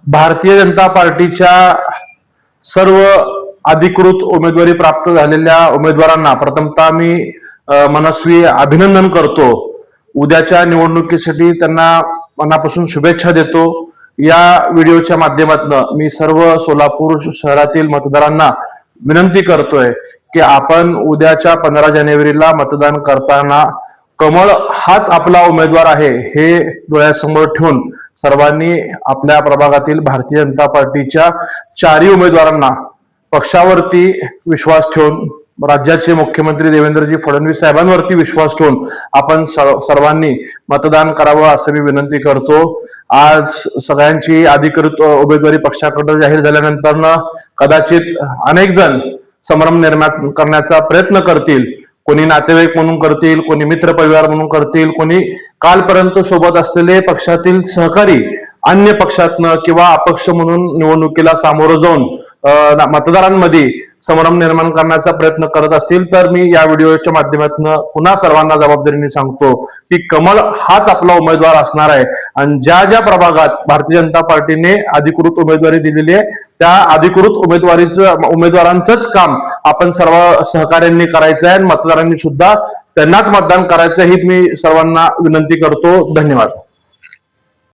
भारतीय जनता पार्टीच्या सर्व अधिकृत उमेदवारी प्राप्त झालेल्या उमेदवारांना प्रथमतः मी मनस्वी अभिनंदन करतो। उद्याच्या निवडणुकीसाठी त्यांना मनापासून शुभेच्छा देतो। या व्हिडिओच्या माध्यमातून मी सर्व सोलापूर शहरातील मतदारांना विनंती करतोय की आपण उद्याच्या 15 जानेवारीला मतदान करताना कमळ हाच आपला उमेदवार आहे हे डोळ्यासमोर ठेवून सर्वांनी आपल्या प्रभागातील भारतीय जनता पार्टीच्या चारही उमेदवारांना पक्षावरती विश्वास ठेवून राज्याचे मुख्यमंत्री देवेंद्रजी फडणवीस साहेबांवरती विश्वास ठेवून आपण सर्वांनी मतदान करावं असं मी विनंती करतो। आज सगळ्यांची अधिकृत उमेदवारी पक्षाकडे जाहीर झाल्यानंतर कदाचित अनेक जण संभ्रम निर्माण करण्याचा प्रयत्न करतील। कोणी नातेवाईक म्हणून करतील, कोणी मित्र परिवार म्हणून करतील, कोणी कालपर्यंत सोबत असलेले पक्षातील सहकारी अन्य पक्षातनं किंवा अपक्ष म्हणून निवडणुकीला सामोरं जाऊन मतदारांमध्ये संभ्रम निर्माण करण्याचा प्रयत्न करत असतील तर मी या व्हिडिओच्या माध्यमातून पुन्हा सर्वांना जबाबदारीने सांगतो की कमळ हाच आपला उमेदवार असणार आहे आणि ज्या ज्या प्रभागात भारतीय जनता पार्टीने अधिकृत उमेदवारी दिलेली आहे त्या अधिकृत उमेदवारांचंच काम आपण सर्व सहकार्यांनी करायचं आहे आणि मतदारांनी सुद्धा त्यांनाच मतदान करायचं ही मी सर्वांना विनंती करतो। धन्यवाद।